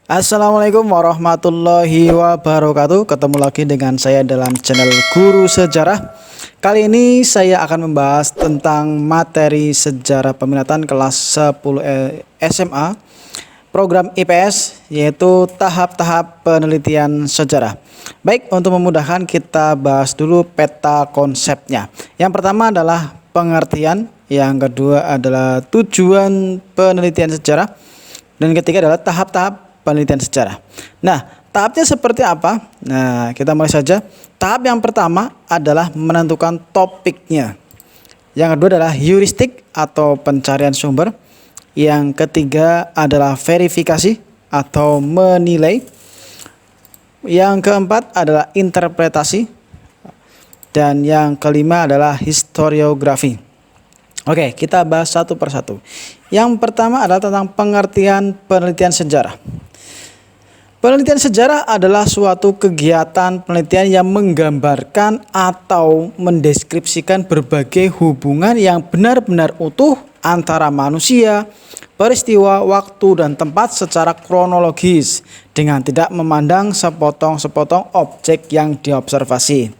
Assalamualaikum warahmatullahi wabarakatuh. Ketemu lagi dengan saya dalam channel Guru Sejarah. Kali ini saya akan membahas tentang materi sejarah peminatan kelas 10 SMA program IPS, yaitu tahap-tahap penelitian sejarah. Baik, untuk memudahkan kita bahas dulu peta konsepnya. Yang pertama adalah pengertian, yang kedua adalah tujuan penelitian sejarah, dan ketiga adalah tahap-tahap penelitian sejarah. Nah, tahapnya seperti apa? Nah, kita mulai saja. Tahap yang pertama adalah menentukan topiknya. Yang kedua adalah heuristik atau pencarian sumber. Yang ketiga adalah verifikasi atau menilai. Yang keempat adalah interpretasi. Dan yang kelima adalah historiografi. Oke, kita bahas satu persatu. Yang pertama adalah tentang pengertian penelitian sejarah. Penelitian sejarah adalah suatu kegiatan penelitian yang menggambarkan atau mendeskripsikan berbagai hubungan yang benar-benar utuh antara manusia, peristiwa, waktu, dan tempat secara kronologis dengan tidak memandang sepotong-sepotong objek yang diobservasi.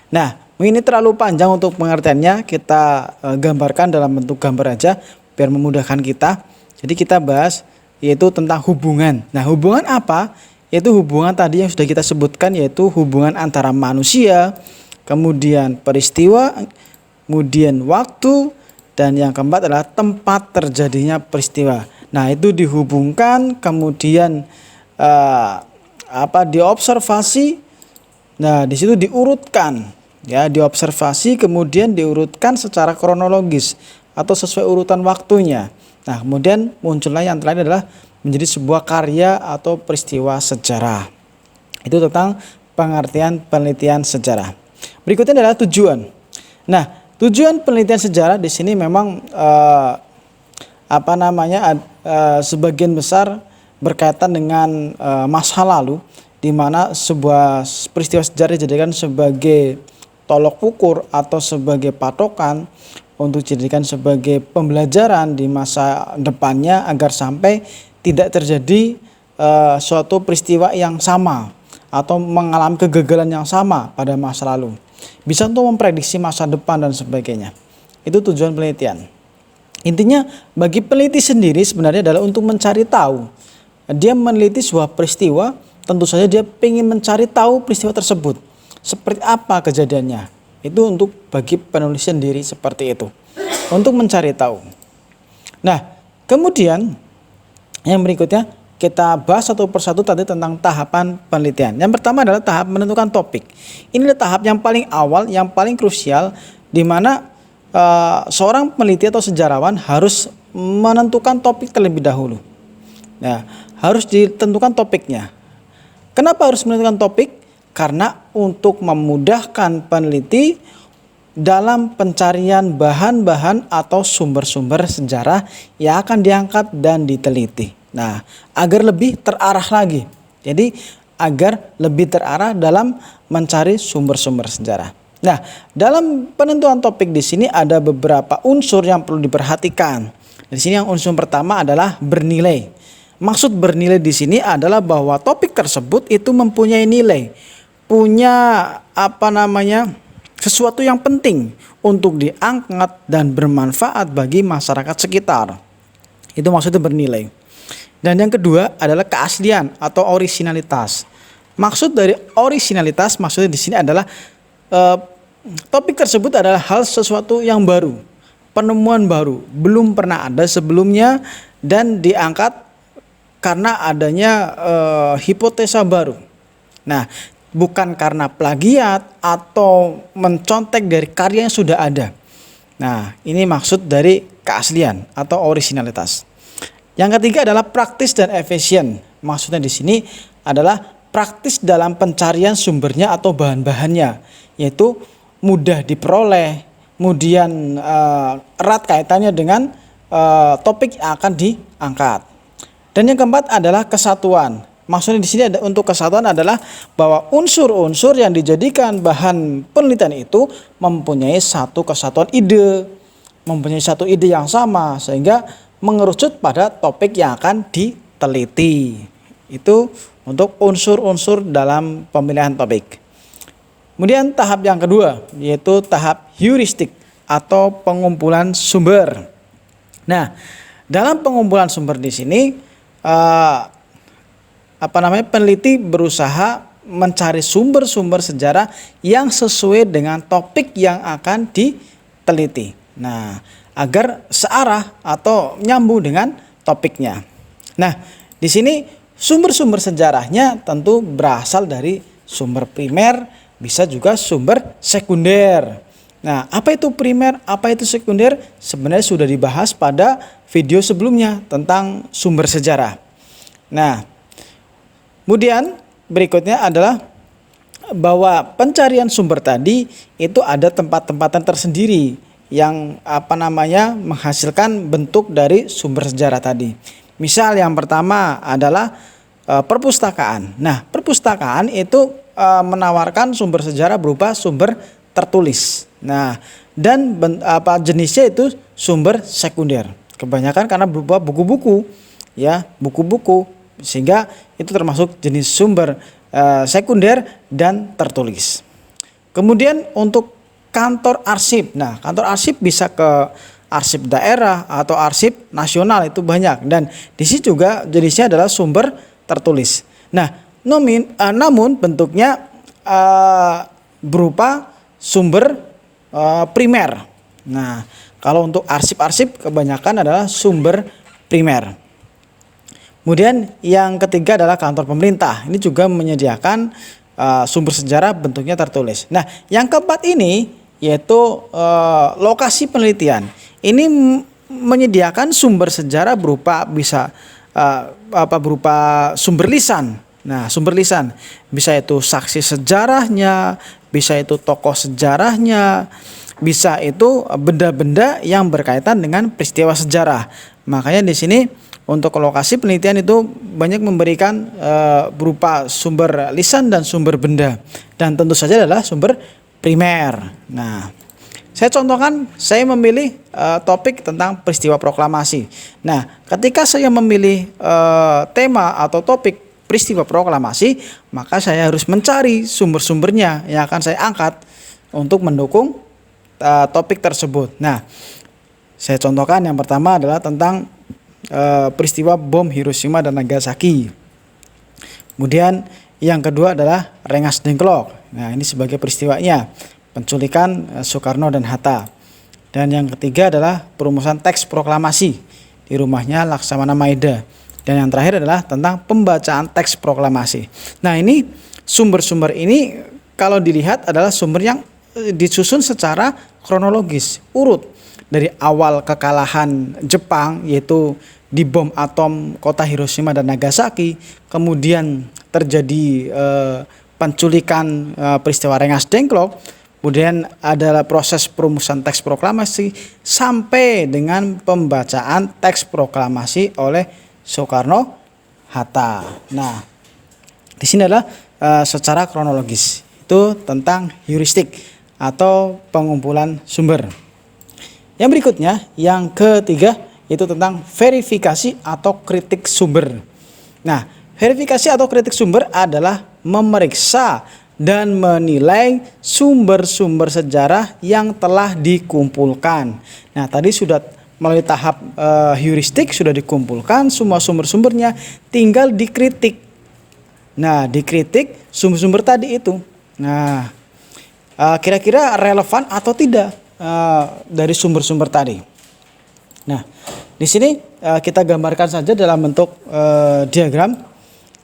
Nah, ini terlalu panjang untuk pengertiannya, kita gambarkan dalam bentuk gambar aja biar memudahkan kita. Jadi kita bahas yaitu tentang hubungan. Nah, hubungan apa? Yaitu hubungan tadi yang sudah kita sebutkan, yaitu hubungan antara manusia, kemudian peristiwa, kemudian waktu, dan yang keempat adalah tempat terjadinya peristiwa. Nah, itu dihubungkan, kemudian diobservasi. Nah, di situ diurutkan, ya, diobservasi kemudian diurutkan secara kronologis atau sesuai urutan waktunya. Nah, kemudian muncullah yang terakhir adalah menjadi sebuah karya atau peristiwa sejarah. Itu tentang pengertian penelitian sejarah. Berikutnya adalah tujuan. Nah, tujuan penelitian sejarah di sini memang sebagian besar berkaitan dengan masa lalu, di mana sebuah peristiwa sejarah dijadikan sebagai tolok ukur atau sebagai patokan untuk dijadikan sebagai pembelajaran di masa depannya agar sampai tidak terjadi suatu peristiwa yang sama atau mengalami kegagalan yang sama pada masa lalu. Bisa untuk memprediksi masa depan dan sebagainya. Itu tujuan penelitian. Intinya bagi peneliti sendiri sebenarnya adalah untuk mencari tahu. Dia meneliti sebuah peristiwa, tentu saja dia ingin mencari tahu peristiwa tersebut. Seperti apa kejadiannya. Itu untuk bagi penulis sendiri seperti itu. Untuk mencari tahu. Nah, kemudian yang berikutnya kita bahas satu persatu tadi tentang tahapan penelitian. Yang pertama adalah tahap menentukan topik. Ini adalah tahap yang paling awal, yang paling krusial, di mana seorang peneliti atau sejarawan harus menentukan topik terlebih dahulu. Nah, harus ditentukan topiknya. Kenapa harus menentukan topik? Karena untuk memudahkan peneliti dalam pencarian bahan-bahan atau sumber-sumber sejarah yang akan diangkat dan diteliti. Nah, agar lebih terarah lagi. Jadi, agar lebih terarah dalam mencari sumber-sumber sejarah. Nah, dalam penentuan topik di sini ada beberapa unsur yang perlu diperhatikan. Di sini yang unsur pertama adalah bernilai. Maksud bernilai di sini adalah bahwa topik tersebut itu mempunyai nilai, punya sesuatu yang penting untuk diangkat dan bermanfaat bagi masyarakat sekitar. Itu maksudnya bernilai. Dan yang kedua adalah keaslian atau orisinalitas. Maksud dari orisinalitas maksudnya di sini adalah topik tersebut adalah hal sesuatu yang baru, penemuan baru, belum pernah ada sebelumnya dan diangkat karena adanya hipotesa baru. Nah, bukan karena plagiat atau mencontek dari karya yang sudah ada. Nah, ini maksud dari keaslian atau orisinalitas. Yang ketiga adalah praktis dan efisien. Maksudnya di sini adalah praktis dalam pencarian sumbernya atau bahan-bahannya, yaitu mudah diperoleh, kemudian erat kaitannya dengan topik yang akan diangkat. Dan yang keempat adalah kesatuan. Maksudnya di sini ada untuk kesatuan adalah bahwa unsur-unsur yang dijadikan bahan penelitian itu mempunyai satu kesatuan ide, mempunyai satu ide yang sama sehingga mengerucut pada topik yang akan diteliti. Itu untuk unsur-unsur dalam pemilihan topik. Kemudian tahap yang kedua yaitu tahap heuristik atau pengumpulan sumber. Nah, dalam pengumpulan sumber di sini peneliti berusaha mencari sumber-sumber sejarah yang sesuai dengan topik yang akan diteliti. Nah, agar searah atau nyambung dengan topiknya. Nah, di sini sumber-sumber sejarahnya tentu berasal dari sumber primer, bisa juga sumber sekunder. Nah, apa itu primer, apa itu sekunder? Sebenarnya sudah dibahas pada video sebelumnya tentang sumber sejarah. Nah, kemudian berikutnya adalah bahwa pencarian sumber tadi itu ada tempat-tempatan tersendiri yang menghasilkan bentuk dari sumber sejarah tadi. Misal yang pertama adalah perpustakaan. Nah, perpustakaan itu menawarkan sumber sejarah berupa sumber tertulis. Nah, dan jenisnya itu sumber sekunder. Kebanyakan karena berupa buku-buku, ya, buku-buku, sehingga itu termasuk jenis sumber sekunder dan tertulis. Kemudian untuk kantor arsip. Nah, kantor arsip bisa ke arsip daerah atau arsip nasional, itu banyak, dan di sini juga jenisnya adalah sumber tertulis. Nah, namun bentuknya berupa sumber primer. Nah, kalau untuk arsip-arsip kebanyakan adalah sumber primer. Kemudian yang ketiga adalah kantor pemerintah. Ini juga menyediakan sumber sejarah bentuknya tertulis. Nah, yang keempat ini yaitu lokasi penelitian. Ini menyediakan sumber sejarah berupa berupa sumber lisan. Nah, sumber lisan bisa itu saksi sejarahnya, bisa itu tokoh sejarahnya, bisa itu benda-benda yang berkaitan dengan peristiwa sejarah. Makanya di sini untuk lokasi penelitian itu banyak memberikan berupa sumber lisan dan sumber benda, dan tentu saja adalah sumber primer. Nah, saya contohkan, saya memilih topik tentang peristiwa proklamasi. Nah, ketika saya memilih tema atau topik peristiwa proklamasi, maka saya harus mencari sumber-sumbernya yang akan saya angkat untuk mendukung topik tersebut. Nah, saya contohkan yang pertama adalah tentang peristiwa bom Hiroshima dan Nagasaki. Kemudian yang kedua adalah Rengas Dengklok. Nah, ini sebagai peristiwanya, penculikan Soekarno dan Hatta. Dan yang ketiga adalah perumusan teks proklamasi di rumahnya Laksamana Maeda. Dan yang terakhir adalah tentang pembacaan teks proklamasi. Nah, ini sumber-sumber ini kalau dilihat adalah sumber yang disusun secara kronologis, urut dari awal kekalahan Jepang yaitu di bom atom kota Hiroshima dan Nagasaki, kemudian terjadi penculikan peristiwa Rengas Dengklok, kemudian adalah proses perumusan teks proklamasi sampai dengan pembacaan teks proklamasi oleh Soekarno Hatta. Nah, di sini adalah secara kronologis itu tentang heuristik atau pengumpulan sumber. Yang berikutnya, yang ketiga, itu tentang verifikasi atau kritik sumber. Nah, verifikasi atau kritik sumber adalah memeriksa dan menilai sumber-sumber sejarah yang telah dikumpulkan. Nah, tadi sudah melalui tahap heuristik, sudah dikumpulkan semua sumber-sumbernya, tinggal dikritik. Nah, dikritik sumber-sumber tadi itu. Nah, kira-kira relevan atau tidak dari sumber-sumber tadi. Nah, di sini kita gambarkan saja dalam bentuk diagram.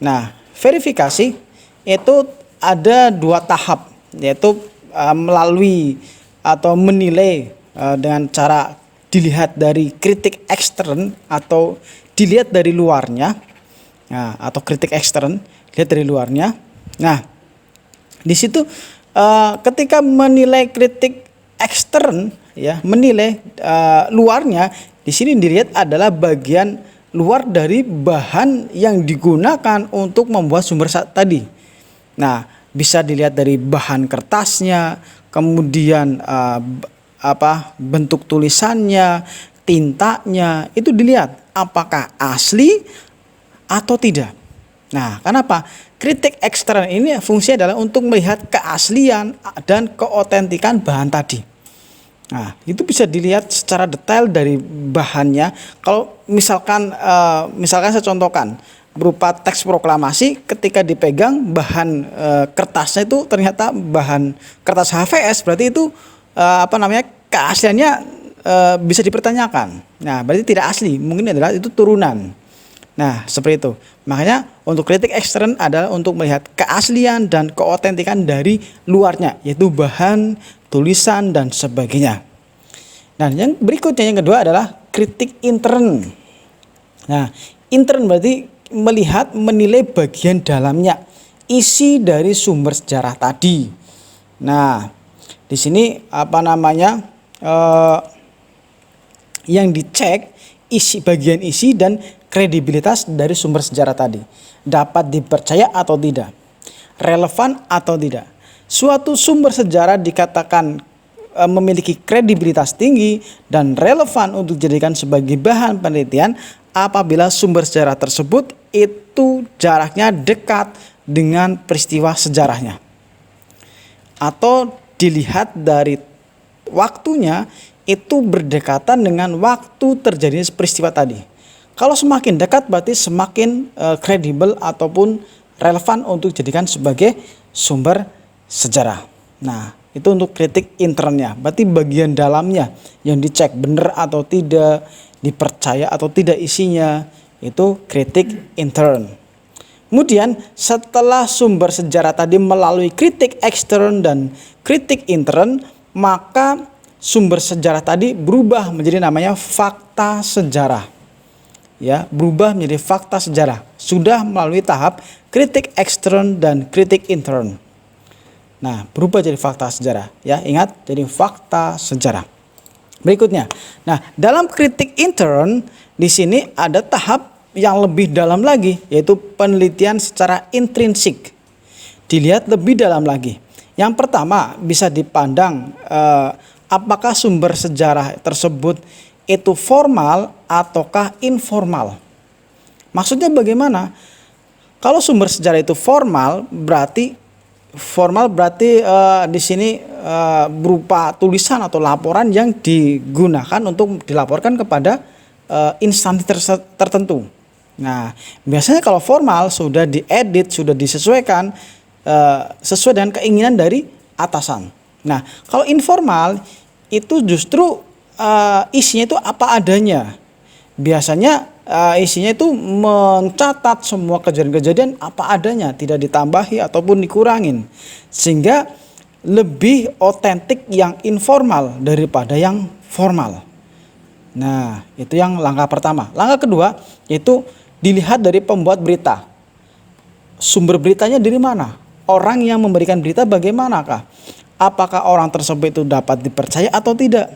Nah, verifikasi itu ada dua tahap, yaitu melalui atau menilai dengan cara dilihat dari kritik ekstern atau dilihat dari luarnya. Nah, atau kritik ekstern, dilihat dari luarnya. Nah, di situ ketika menilai kritik ekstern, ya, menilai luarnya, di sini dilihat adalah bagian luar dari bahan yang digunakan untuk membuat sumber tadi. Nah, bisa dilihat dari bahan kertasnya, kemudian bentuk tulisannya, tintanya, itu dilihat apakah asli atau tidak. Nah, kenapa? Kritik ekstern ini fungsinya adalah untuk melihat keaslian dan keotentikan bahan tadi. Nah, itu bisa dilihat secara detail dari bahannya. Kalau misalkan saya contohkan berupa teks proklamasi, ketika dipegang bahan kertasnya itu ternyata bahan kertas HVS, berarti itu keasliannya bisa dipertanyakan. Nah, berarti tidak asli, mungkin adalah itu turunan. Nah, seperti itu. Makanya untuk kritik ekstern adalah untuk melihat keaslian dan keotentikan dari luarnya, yaitu bahan, tulisan, dan sebagainya. Nah, yang berikutnya yang kedua adalah kritik intern. Nah, intern berarti melihat, menilai bagian dalamnya, isi dari sumber sejarah tadi. Nah, di sini yang dicek bagian isi dan kredibilitas dari sumber sejarah tadi, dapat dipercaya atau tidak, relevan atau tidak. Suatu sumber sejarah dikatakan memiliki kredibilitas tinggi dan relevan untuk dijadikan sebagai bahan penelitian apabila sumber sejarah tersebut itu jaraknya dekat dengan peristiwa sejarahnya, atau dilihat dari waktunya itu berdekatan dengan waktu terjadinya peristiwa tadi. Kalau semakin dekat berarti semakin kredibel ataupun relevan untuk dijadikan sebagai sumber sejarah. Nah, itu untuk kritik internnya. Berarti bagian dalamnya yang dicek benar atau tidak, dipercaya atau tidak isinya, itu kritik intern. Kemudian setelah sumber sejarah tadi melalui kritik ekstern dan kritik intern, maka sumber sejarah tadi berubah menjadi namanya fakta sejarah. Ya, berubah menjadi fakta sejarah. Sudah melalui tahap kritik ekstern dan kritik intern. Nah, berubah jadi fakta sejarah. Ya, ingat, jadi fakta sejarah. Berikutnya. Nah, dalam kritik intern di sini ada tahap yang lebih dalam lagi, yaitu penelitian secara intrinsik. Dilihat lebih dalam lagi. Yang pertama bisa dipandang apakah sumber sejarah tersebut itu formal ataukah informal. Maksudnya bagaimana? Kalau sumber sejarah itu formal berarti di sini berupa tulisan atau laporan yang digunakan untuk dilaporkan kepada instansi tertentu. Nah, biasanya kalau formal sudah diedit, sudah disesuaikan sesuai dengan keinginan dari atasan. Nah, kalau informal itu justru isinya itu apa adanya. Biasanya isinya itu mencatat semua kejadian-kejadian apa adanya, tidak ditambahi ataupun dikurangin, sehingga lebih otentik yang informal daripada yang formal. Nah, itu yang langkah pertama. Langkah kedua yaitu dilihat dari pembuat berita. Sumber beritanya dari mana? Orang yang memberikan berita bagaimanakah? Apakah orang tersebut itu dapat dipercaya atau tidak?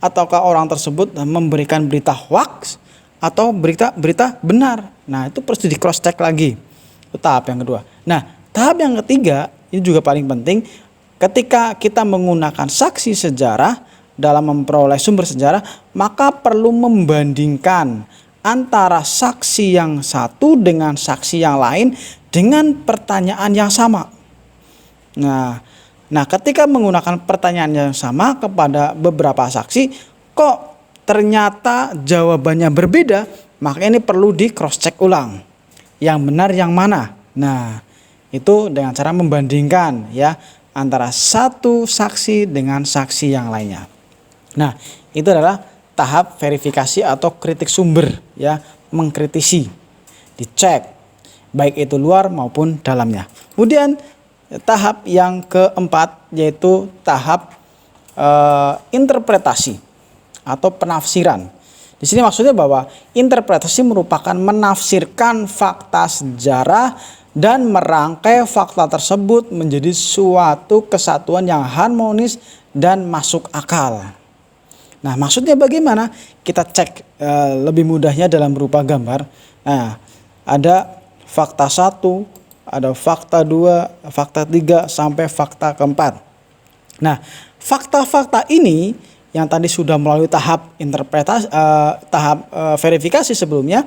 Ataukah orang tersebut memberikan berita hoax atau berita benar? Nah, itu perlu di cross check lagi. Itu tahap yang kedua. Nah, tahap yang ketiga ini juga paling penting. Ketika kita menggunakan saksi sejarah dalam memperoleh sumber sejarah, maka perlu membandingkan antara saksi yang satu dengan saksi yang lain dengan pertanyaan yang sama. Nah, ketika menggunakan pertanyaan yang sama kepada beberapa saksi, kok ternyata jawabannya berbeda, maka ini perlu di cross check ulang. Yang benar yang mana? Nah, itu dengan cara membandingkan ya antara satu saksi dengan saksi yang lainnya. Nah, itu adalah tahap verifikasi atau kritik sumber ya, mengkritisi, dicek baik itu luar maupun dalamnya. Kemudian tahap yang keempat yaitu tahap interpretasi atau penafsiran. Di sini maksudnya bahwa interpretasi merupakan menafsirkan fakta sejarah dan merangkai fakta tersebut menjadi suatu kesatuan yang harmonis dan masuk akal. Nah, maksudnya bagaimana? Kita cek lebih mudahnya dalam berupa gambar. Nah, ada fakta 1, ada fakta 2, fakta 3 sampai fakta keempat. Nah, fakta-fakta ini yang tadi sudah melalui tahap interpretasi, verifikasi sebelumnya,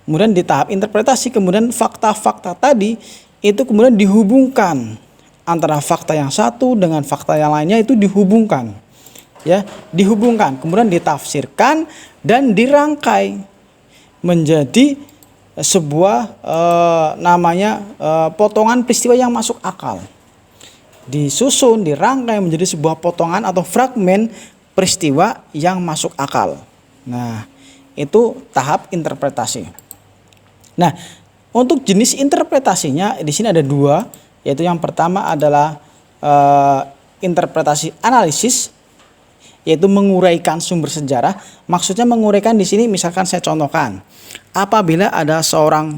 Kemudian di tahap interpretasi, kemudian fakta-fakta tadi itu kemudian dihubungkan antara fakta yang satu dengan fakta yang lainnya, itu dihubungkan, ya, dihubungkan, kemudian ditafsirkan dan dirangkai menjadi sebuah potongan peristiwa yang masuk akal. Disusun, dirangkai menjadi sebuah potongan atau fragmen peristiwa yang masuk akal. Nah, itu tahap interpretasi. Nah, untuk jenis interpretasinya di sini ada dua, yaitu yang pertama adalah interpretasi analisis, yaitu menguraikan sumber sejarah. Maksudnya menguraikan di sini, misalkan saya contohkan, apabila ada seorang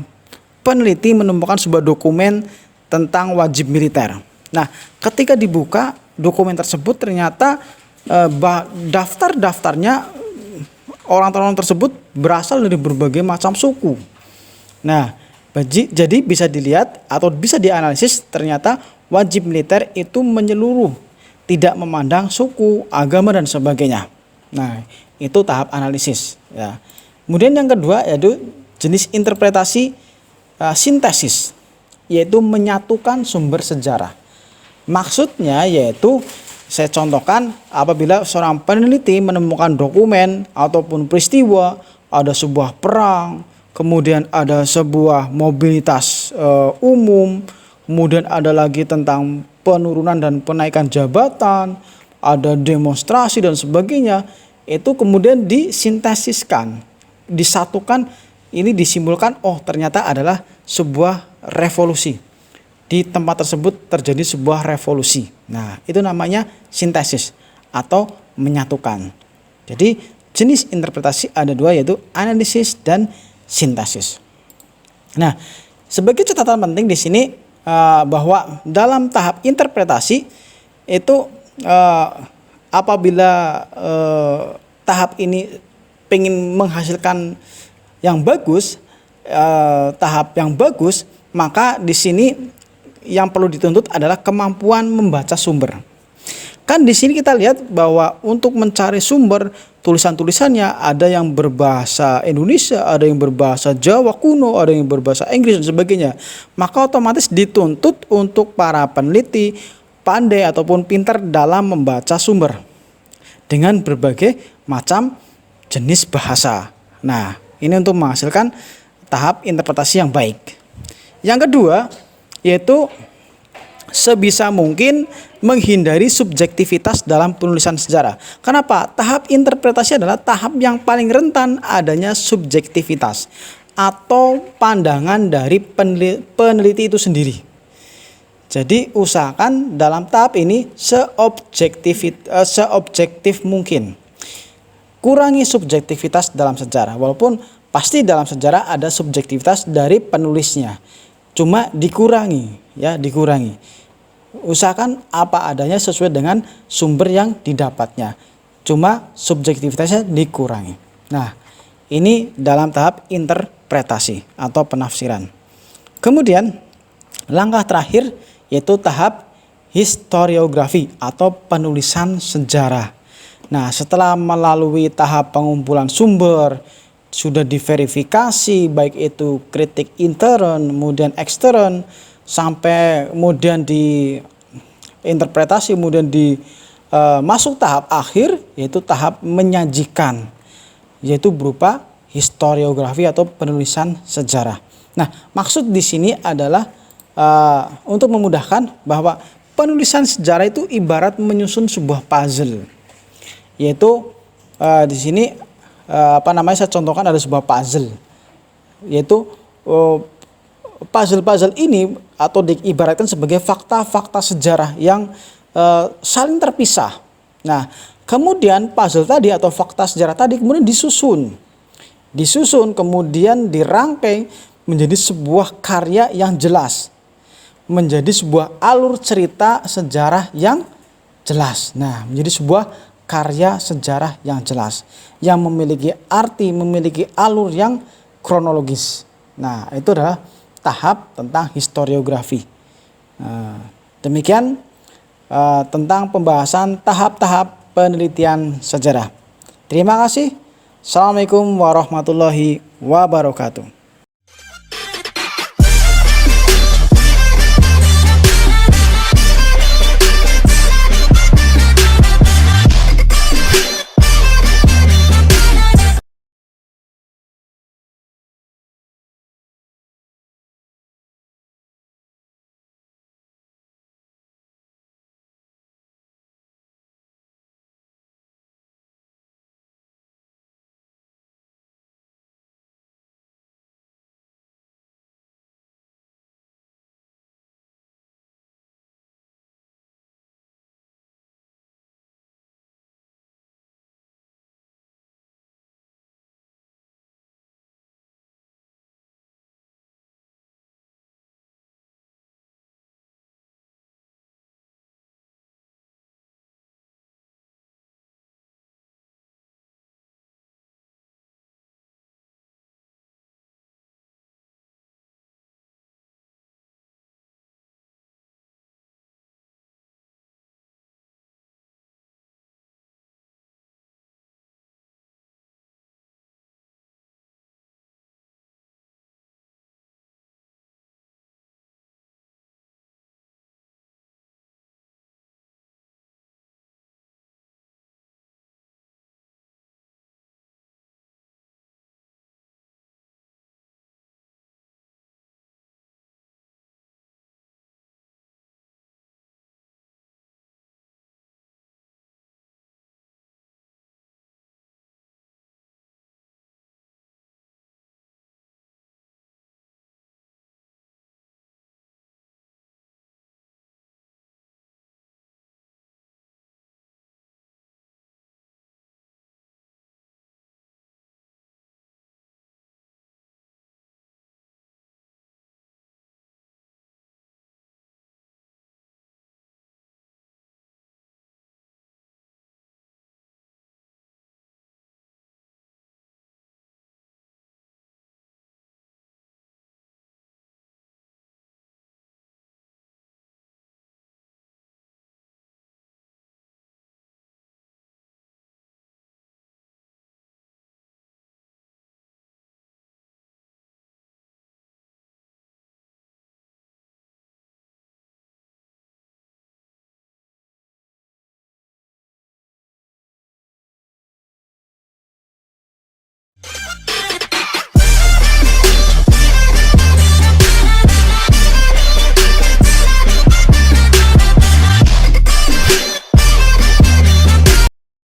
peneliti menemukan sebuah dokumen tentang wajib militer. Nah, ketika dibuka dokumen tersebut ternyata daftar-daftarnya orang-orang tersebut berasal dari berbagai macam suku. Nah, jadi bisa dilihat atau bisa dianalisis, ternyata wajib militer itu menyeluruh, tidak memandang suku, agama dan sebagainya. Nah, itu tahap analisis, ya. Kemudian yang kedua yaitu jenis interpretasi sintesis, yaitu menyatukan sumber sejarah. Maksudnya yaitu saya contohkan, apabila seorang peneliti menemukan dokumen ataupun peristiwa, ada sebuah perang, kemudian ada sebuah mobilitas umum, kemudian ada lagi tentang penurunan dan penaikan jabatan, ada demonstrasi dan sebagainya, itu kemudian disintesiskan, disatukan, ini disimpulkan, oh ternyata adalah sebuah revolusi. Di tempat tersebut terjadi sebuah revolusi. Nah, itu namanya sintesis atau menyatukan. Jadi jenis interpretasi ada dua, yaitu analisis dan sintesis. Nah, sebagai catatan penting di sini bahwa dalam tahap interpretasi itu apabila tahap ini ingin menghasilkan yang bagus, tahap yang bagus, maka di sini yang perlu dituntut adalah kemampuan membaca sumber. Kan di sini kita lihat bahwa untuk mencari sumber tulisan-tulisannya ada yang berbahasa Indonesia, ada yang berbahasa Jawa kuno, ada yang berbahasa Inggris dan sebagainya. Maka otomatis dituntut untuk para peneliti pandai ataupun pintar dalam membaca sumber dengan berbagai macam jenis bahasa. Nah, ini untuk menghasilkan tahap interpretasi yang baik. Yang kedua yaitu sebisa mungkin menghindari subjektivitas dalam penulisan sejarah. Kenapa? Tahap interpretasi adalah tahap yang paling rentan adanya subjektivitas atau pandangan dari peneliti itu sendiri. Jadi usahakan dalam tahap ini seobjektif mungkin. Kurangi subjektivitas dalam sejarah, walaupun pasti dalam sejarah ada subjektivitas dari penulisnya. Cuma dikurangi, ya, dikurangi. Usahakan apa adanya sesuai dengan sumber yang didapatnya. Cuma subjektivitasnya dikurangi. Nah, ini dalam tahap interpretasi atau penafsiran. Kemudian langkah terakhir yaitu tahap historiografi atau penulisan sejarah. Nah, setelah melalui tahap pengumpulan sumber, sudah diverifikasi baik itu kritik intern, kemudian ekstern, sampai kemudian diinterpretasi, kemudian masuk tahap akhir yaitu tahap menyajikan, yaitu berupa historiografi atau penulisan sejarah. Nah, maksud di sini adalah untuk memudahkan bahwa penulisan sejarah itu ibarat menyusun sebuah puzzle, yaitu di sini saya contohkan ada sebuah puzzle, yaitu puzzle ini atau diibaratkan sebagai fakta-fakta sejarah yang saling terpisah. Nah, kemudian puzzle tadi atau fakta sejarah tadi kemudian disusun kemudian dirangkai menjadi sebuah karya yang jelas, menjadi sebuah alur cerita sejarah yang jelas. Nah, menjadi sebuah karya sejarah yang jelas, yang memiliki arti, memiliki alur yang kronologis. Nah, itu adalah tahap tentang historiografi. Demikian tentang pembahasan tahap-tahap penelitian sejarah. Terima kasih. Assalamualaikum warahmatullahi wabarakatuh.